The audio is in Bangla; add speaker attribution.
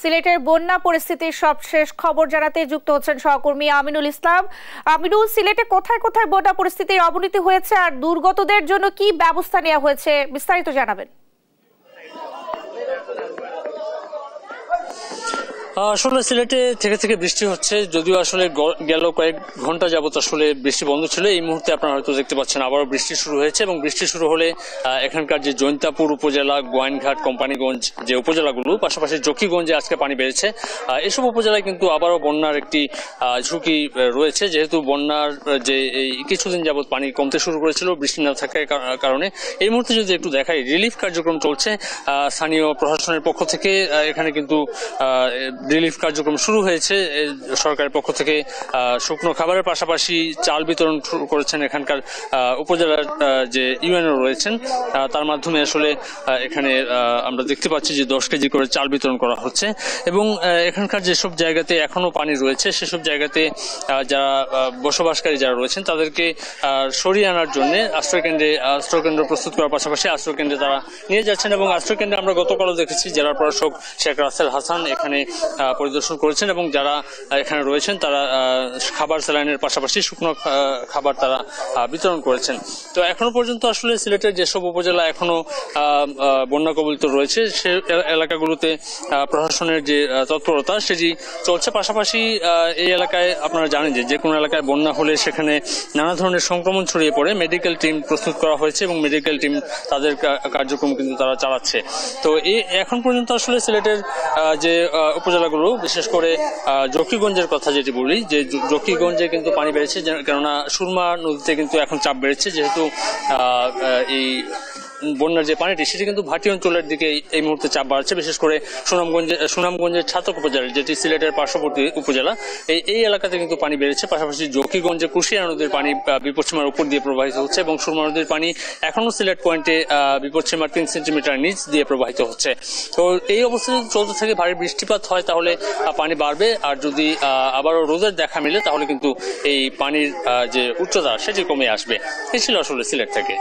Speaker 1: সিলেটের বন্যা পরিস্থিতির সবশেষ খবর জানাতে যুক্ত হচ্ছেন সহকর্মী আমিনুল ইসলাম। আমিনুল, সিলেটে কোথায় কোথায় বন্যা পরিস্থিতির অবনতি হয়েছে আর দুর্গতদের জন্য কি ব্যবস্থা নেওয়া হয়েছে, বিস্তারিত জানাবেন।
Speaker 2: আসলে সিলেটে থেকে থেকে বৃষ্টি হচ্ছে, যদিও আসলে গেল কয়েক ঘন্টা যাবত আসলে বৃষ্টি বন্ধ ছিল। এই মুহূর্তে আপনারা হয়তো দেখতে পাচ্ছেন আবারও বৃষ্টি শুরু হয়েছে এবং বৃষ্টি শুরু হলে এখানকার যে জৈন্তাপুর উপজেলা, গোয়াইনঘাট, কোম্পানিগঞ্জ যে উপজেলাগুলো, পাশাপাশি জকিগঞ্জে আজকে পানি বেড়েছে। এসব উপজেলায় কিন্তু আবারও বন্যার একটি ঝুঁকি রয়েছে, যেহেতু বন্যার যে এই কিছুদিন যাবত পানি কমতে শুরু করেছিল বৃষ্টি না থাকার কারণে। এই মুহূর্তে যদি একটু দেখাই, রিলিফ কার্যক্রম চলছে স্থানীয় প্রশাসনের পক্ষ থেকে। এখানে কিন্তু রিলিফ কার্যক্রম শুরু হয়েছে সরকারের পক্ষ থেকে। শুকনো খাবারের পাশাপাশি চাল বিতরণ করেছেন এখানকার উপজেলার যে ইউএনও রয়েছেন, তার মাধ্যমে আসলে এখানে আমরা দেখতে পাচ্ছি যে 10 কেজি করে চাল বিতরণ করা হচ্ছে। এবং এখানকার যেসব জায়গাতে এখনো পানি রয়েছে সেসব জায়গাতে যারা বসবাসকারী যারা রয়েছেন তাদেরকে সরিয়ে আনার জন্য আশ্রয়কেন্দ্র প্রস্তুত করার পাশাপাশি আশ্রয়কেন্দ্রে তারা নিয়ে যাচ্ছেন। এবং আশ্রয়কেন্দ্রে আমরা গতকালও দেখেছি জেলা প্রশাসক শেখ রাসেল হাসান এখানে পরিদর্শন করেছেন এবং যারা এখানে রয়েছেন তারা খাবার স্যালাইনের পাশাপাশি শুকনো খাবার তারা বিতরণ করেছেন। তো এখনো পর্যন্ত আসলে সিলেটের যেসব উপজেলা এখনো বন্যা কবলিত রয়েছে সে এলাকাগুলোতে প্রশাসনের যে তৎপরতা সেটি চলছে। পাশাপাশি এই এলাকায় আপনারা জানেন যে কোনো এলাকায় বন্যা হলে সেখানে নানা ধরনের সংক্রমণ ছড়িয়ে পড়ে। মেডিকেল টিম প্রস্তুত করা হয়েছে এবং মেডিকেল টিম তাদের কার্যক্রম কিন্তু তারা চালাচ্ছে। তো এই এখন পর্যন্ত আসলে সিলেটের যে উপজেলাগুলো, বিশেষ করে জকিগঞ্জের কথা যেটি বলি, যে জকিগঞ্জে কিন্তু পানি বেড়েছে, কেননা সুরমা নদীতে কিন্তু এখন চাপ বেড়েছে, যেহেতু এই বন্যার যে পানিটি সেটি কিন্তু ভাটি অঞ্চলের দিকে এই মুহূর্তে চাপ বাড়ছে। বিশেষ করে সুনামগঞ্জের ছাতক উপজেলা, যেটি সিলেটের পার্শ্ববর্তী উপজেলা, এই এলাকাতে কিন্তু পানি বেড়েছে। পাশাপাশি জকিগঞ্জে কুশিয়া নদীর পানি বিপদসীমার উপর দিয়ে প্রবাহিত হচ্ছে এবং সুরমা নদীর পানি এখনো সিলেট পয়েন্টে বিপদসীমার 3 সেন্টিমিটার নিচ দিয়ে প্রবাহিত হচ্ছে। তো এই অবস্থা যদি চলতে থাকে, ভারী বৃষ্টিপাত হয় তাহলে পানি বাড়বে, আর যদি আবারও রোদের দেখা মিলে তাহলে কিন্তু এই পানির যে উচ্চতা সেটি কমে আসবে। এই ছিল আসলে সিলেট থেকে।